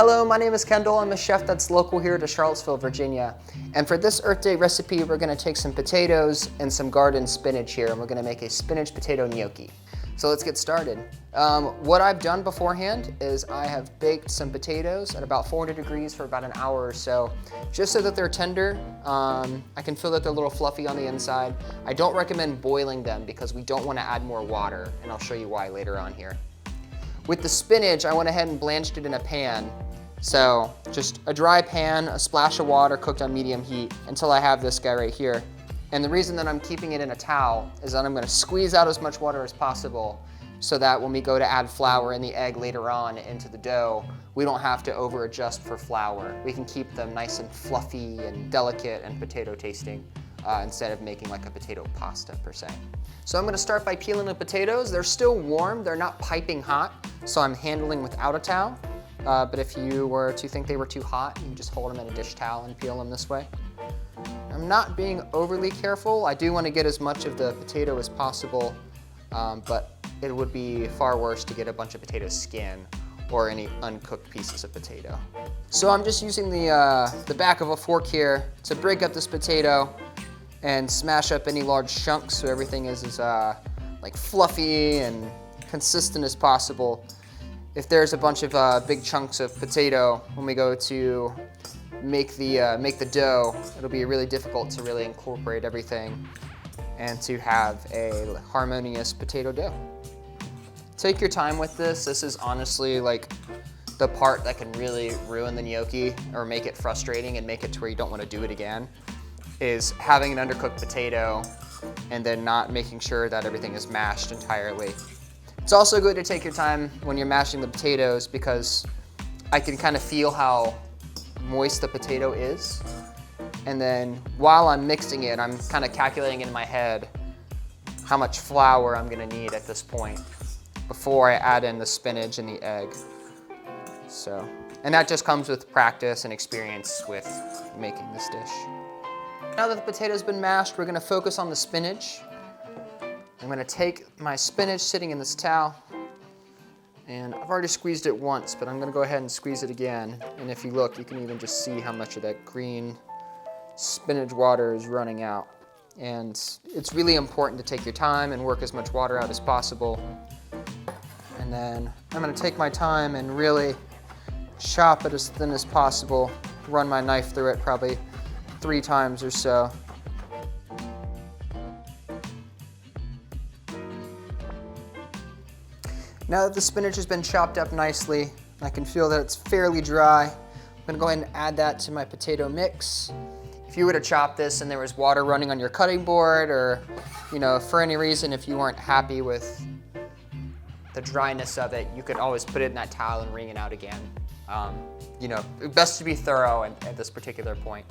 Hello, my name is Kendall. I'm a chef that's local here to Charlottesville, Virginia. And for this Earth Day recipe, we're gonna take some potatoes and some garden spinach here, and we're gonna make a spinach potato gnocchi. So let's get started. What I've done beforehand is I have baked some potatoes at about 400 degrees for about an hour or so, just so that they're tender. I can feel that they're a little fluffy on the inside. I don't recommend boiling them because we don't want to add more water, and I'll show you why later on here. With the spinach, I went ahead and blanched it in a pan. So just a dry pan, a splash of water cooked on medium heat until I have this guy right here. And the reason that I'm keeping it in a towel is that I'm gonna squeeze out as much water as possible so that when we go to add flour and the egg later on into the dough, we don't have to over adjust for flour. We can keep them nice and fluffy and delicate and potato tasting instead of making like a potato pasta per se. So I'm gonna start by peeling the potatoes. They're still warm, they're not piping hot, so I'm handling without a towel. But if you were to think they were too hot, you can just hold them in a dish towel and peel them this way. I'm not being overly careful. I do want to get as much of the potato as possible, but it would be far worse to get a bunch of potato skin or any uncooked pieces of potato. So I'm just using the back of a fork here to break up this potato and smash up any large chunks so everything is as like fluffy and consistent as possible. If there's a bunch of big chunks of potato when we go to make the dough, it'll be really difficult to really incorporate everything and to have a harmonious potato dough. Take your time with this. This is honestly like the part that can really ruin the gnocchi or make it frustrating and make it to where you don't want to do it again, is having an undercooked potato and then not making sure that everything is mashed entirely. It's also good to take your time when you're mashing the potatoes because I can kind of feel how moist the potato is. And then while I'm mixing it, I'm kind of calculating in my head how much flour I'm gonna need at this point before I add in the spinach and the egg. So, and that just comes with practice and experience with making this dish. Now that the potato's been mashed, we're gonna focus on the spinach. I'm gonna take my spinach sitting in this towel, and I've already squeezed it once, but I'm gonna go ahead and squeeze it again. And if you look, you can even just see how much of that green spinach water is running out. And it's really important to take your time and work as much water out as possible. And then I'm gonna take my time and really chop it as thin as possible, run my knife through it probably 3 times or so. Now that the spinach has been chopped up nicely, I can feel that it's fairly dry. I'm gonna go ahead and add that to my potato mix. If you were to chop this and there was water running on your cutting board, or for any reason, if you weren't happy with the dryness of it, you could always put it in that towel and wring it out again. Best to be thorough at this particular point.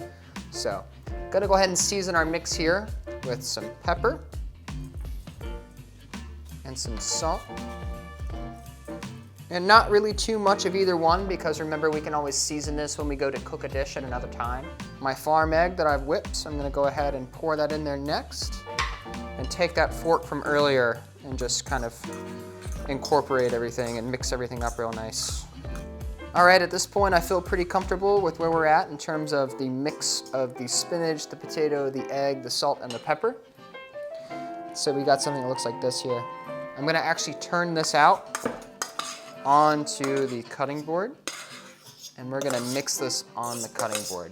So, gonna go ahead and season our mix here with some pepper and some salt. And not really too much of either one because remember, we can always season this when we go to cook a dish at another time. My farm egg that I've whipped, so I'm gonna go ahead and pour that in there next and take that fork from earlier and just kind of incorporate everything and mix everything up real nice. All right, at this point I feel pretty comfortable with where we're at in terms of the mix of the spinach, the potato, the egg, the salt, and the pepper. So we got something that looks like this here. I'm gonna actually turn this out onto the cutting board, and we're gonna mix this on the cutting board.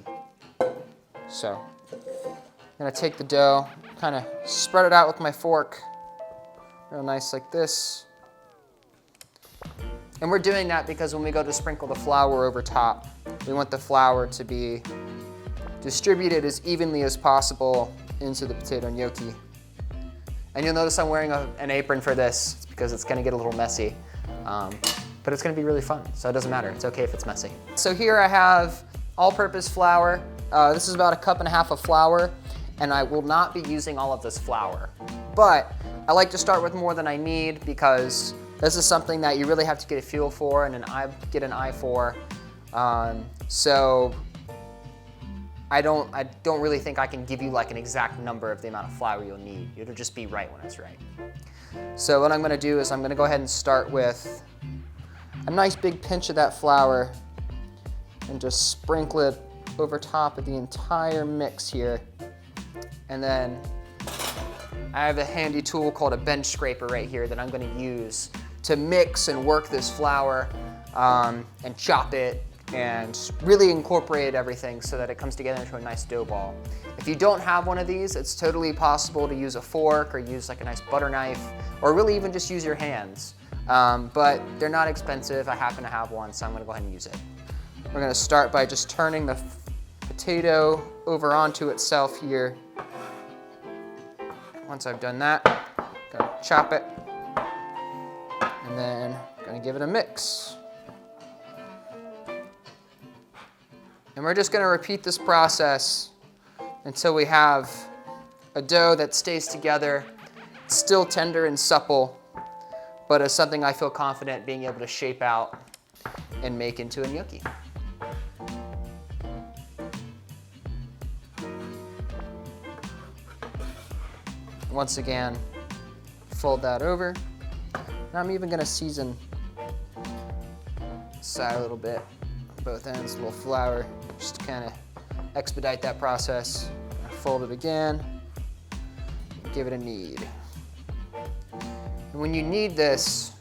So I'm gonna take the dough, kind of spread it out with my fork, real nice like this. And we're doing that because when we go to sprinkle the flour over top, we want the flour to be distributed as evenly as possible into the potato gnocchi. And you'll notice I'm wearing an apron for this because it's gonna get a little messy. But it's gonna be really fun, so it doesn't matter. It's okay if it's messy. So here I have all-purpose flour. This is about 1.5 cups of flour, and I will not be using all of this flour. But I like to start with more than I need because this is something that you really have to get a feel for and get an eye for. So I don't really think I can give you like an exact number of the amount of flour you'll need. It'll just be right when it's right. So what I'm gonna do is I'm gonna go ahead and start with a nice big pinch of that flour and just sprinkle it over top of the entire mix here. And then I have a handy tool called a bench scraper right here that I'm gonna use to mix and work this flour and chop it and really incorporate everything so that it comes together into a nice dough ball. If you don't have one of these, it's totally possible to use a fork or use like a nice butter knife, or really even just use your hands. But they're not expensive. I happen to have one, so I'm gonna go ahead and use it. We're gonna start by just turning the potato over onto itself here. Once I've done that, I'm gonna chop it, and then I'm gonna give it a mix. And we're just gonna repeat this process until we have a dough that stays together, still tender and supple, but is something I feel confident being able to shape out and make into a gnocchi. Once again, fold that over. Now I'm even gonna season the side a little bit, both ends, a little flour, just to kind of expedite that process. Fold it again, give it a knead. And when you knead this,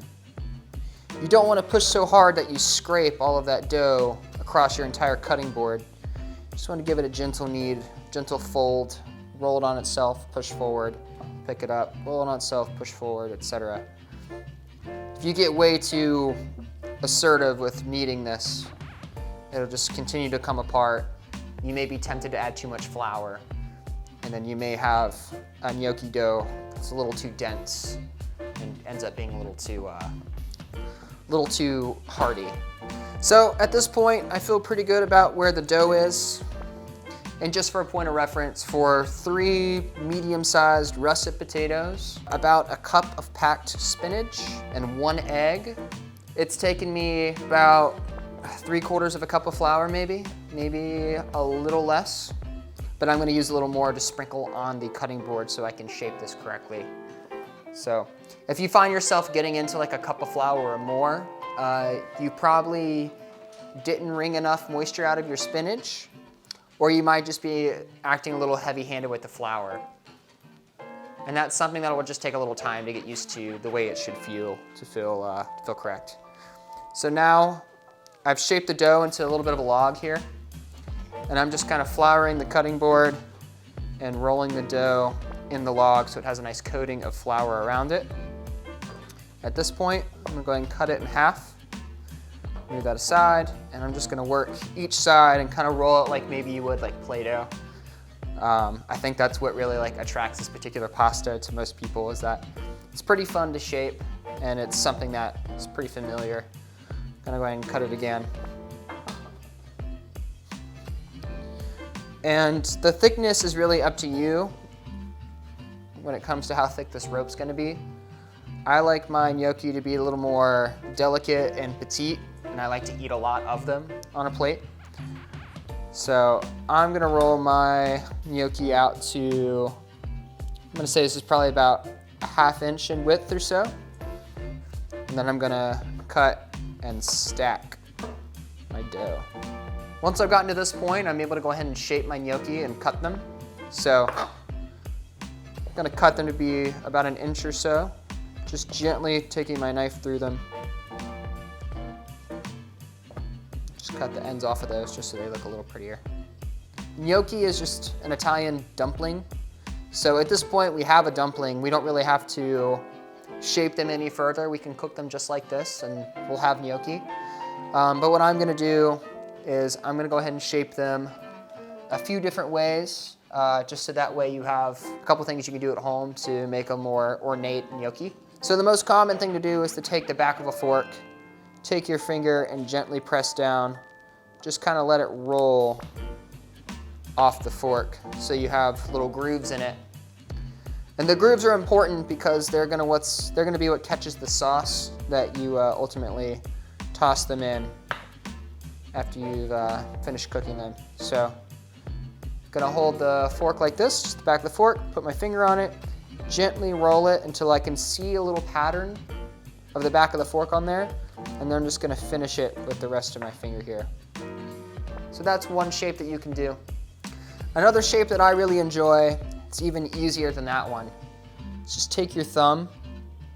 you don't want to push so hard that you scrape all of that dough across your entire cutting board. You just want to give it a gentle knead, gentle fold, roll it on itself, push forward, pick it up, roll it on itself, push forward, etc. If you get way too assertive with kneading this, it'll just continue to come apart. You may be tempted to add too much flour, and then you may have a gnocchi dough that's a little too dense and ends up being a little too hearty. So at this point, I feel pretty good about where the dough is. And just for a point of reference, for 3 medium-sized russet potatoes, about a cup of packed spinach, and 1 egg, it's taken me about 3/4 of a cup of flour, maybe a little less. But I'm gonna use a little more to sprinkle on the cutting board so I can shape this correctly. So if you find yourself getting into like a cup of flour or more, you probably didn't wring enough moisture out of your spinach, or you might just be acting a little heavy-handed with the flour. And that's something that will just take a little time to get used to the way it should feel to feel correct. So now I've shaped the dough into a little bit of a log here, and I'm just kind of flouring the cutting board and rolling the dough in the log so it has a nice coating of flour around it. At this point, I'm gonna go ahead and cut it in half. Move that aside, and I'm just gonna work each side and kind of roll it like maybe you would like Play-Doh. I think that's what really like attracts this particular pasta to most people, is that it's pretty fun to shape and it's something that is pretty familiar. I'm gonna go ahead and cut it again. And the thickness is really up to you when it comes to how thick this rope's gonna be. I like my gnocchi to be a little more delicate and petite, and I like to eat a lot of them on a plate. So I'm gonna roll my gnocchi out to, I'm gonna say this is probably about a 1/2 inch in width or so. And then I'm gonna cut and stack my dough. Once I've gotten to this point, I'm able to go ahead and shape my gnocchi and cut them. So I'm gonna cut them to be about 1 inch or so, just gently taking my knife through them. Just cut the ends off of those just so they look a little prettier. Gnocchi is just an Italian dumpling. So at this point we have a dumpling. We don't really have to shape them any further. We can cook them just like this and we'll have gnocchi. But what I'm gonna do is I'm gonna go ahead and shape them a few different ways, just so that way you have a couple things you can do at home to make a more ornate gnocchi. So the most common thing to do is to take the back of a fork, take your finger and gently press down, just kind of let it roll off the fork so you have little grooves in it. And the grooves are important because they're gonna be what catches the sauce that you ultimately toss them in after you've finished cooking them. So I'm gonna hold the fork like this, just the back of the fork, put my finger on it, gently roll it until I can see a little pattern of the back of the fork on there, and then I'm just gonna finish it with the rest of my finger here. So that's one shape that you can do. Another shape that I really enjoy, it's even easier than that one. Just take your thumb,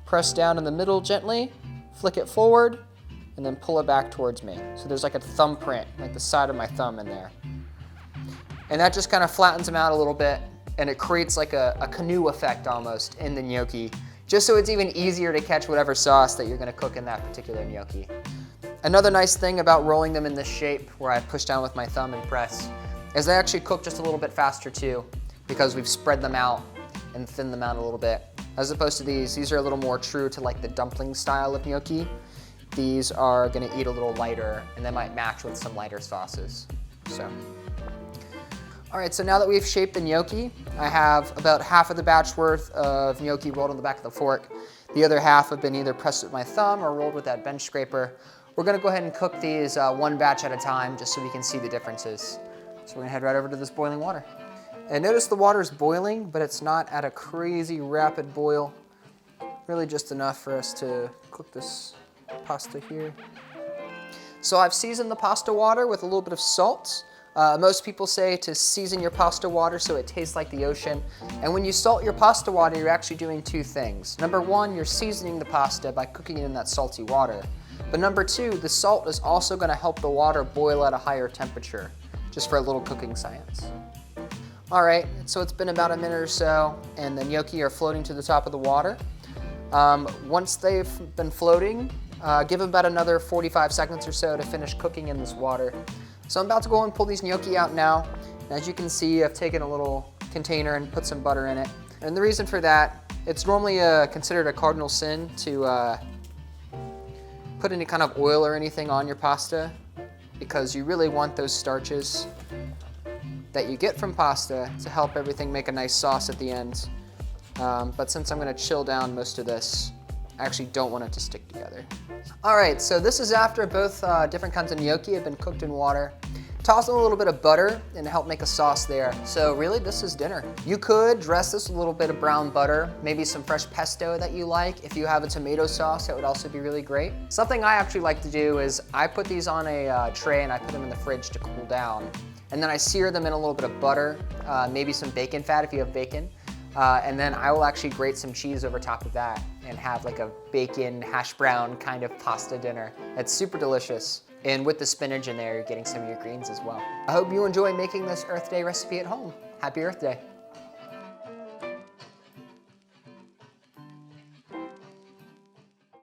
press down in the middle gently, flick it forward, and then pull it back towards me. So there's like a thumbprint, like the side of my thumb in there. And that just kind of flattens them out a little bit, and it creates like a canoe effect almost in the gnocchi, just so it's even easier to catch whatever sauce that you're gonna cook in that particular gnocchi. Another nice thing about rolling them in this shape, where I push down with my thumb and press, is they actually cook just a little bit faster too, because we've spread them out and thinned them out a little bit. As opposed to these are a little more true to like the dumpling style of gnocchi. These are gonna eat a little lighter, and they might match with some lighter sauces. So. All right, so now that we've shaped the gnocchi, I have about half of the batch worth of gnocchi rolled on the back of the fork. The other half have been either pressed with my thumb or rolled with that bench scraper. We're gonna go ahead and cook these one batch at a time, just so we can see the differences. So we're gonna head right over to this boiling water. And notice the water's boiling, but it's not at a crazy rapid boil. Really just enough for us to cook this pasta here. So I've seasoned the pasta water with a little bit of salt. Most people say to season your pasta water so it tastes like the ocean. And when you salt your pasta water, you're actually doing two things. Number one, you're seasoning the pasta by cooking it in that salty water. But number two, the salt is also gonna help the water boil at a higher temperature, just for a little cooking science. All right, so it's been about a minute or so, and the gnocchi are floating to the top of the water. Once they've been floating, give them about another 45 seconds or so to finish cooking in this water. So I'm about to go and pull these gnocchi out now. And as you can see, I've taken a little container and put some butter in it. And the reason for that, it's normally considered a cardinal sin to put any kind of oil or anything on your pasta, because you really want those starches that you get from pasta to help everything make a nice sauce at the end. But since I'm gonna chill down most of this, I actually don't want it to stick together. All right, so this is after both different kinds of gnocchi have been cooked in water. Toss in a little bit of butter and help make a sauce there. So really, this is dinner. You could dress this with a little bit of brown butter, maybe some fresh pesto that you like. If you have a tomato sauce, that would also be really great. Something I actually like to do is I put these on a tray and I put them in the fridge to cool down. And then I sear them in a little bit of butter, maybe some bacon fat if you have bacon. And then I will actually grate some cheese over top of that and have like a bacon hash brown kind of pasta dinner. It's super delicious. And with the spinach in there, you're getting some of your greens as well. I hope you enjoy making this Earth Day recipe at home. Happy Earth Day.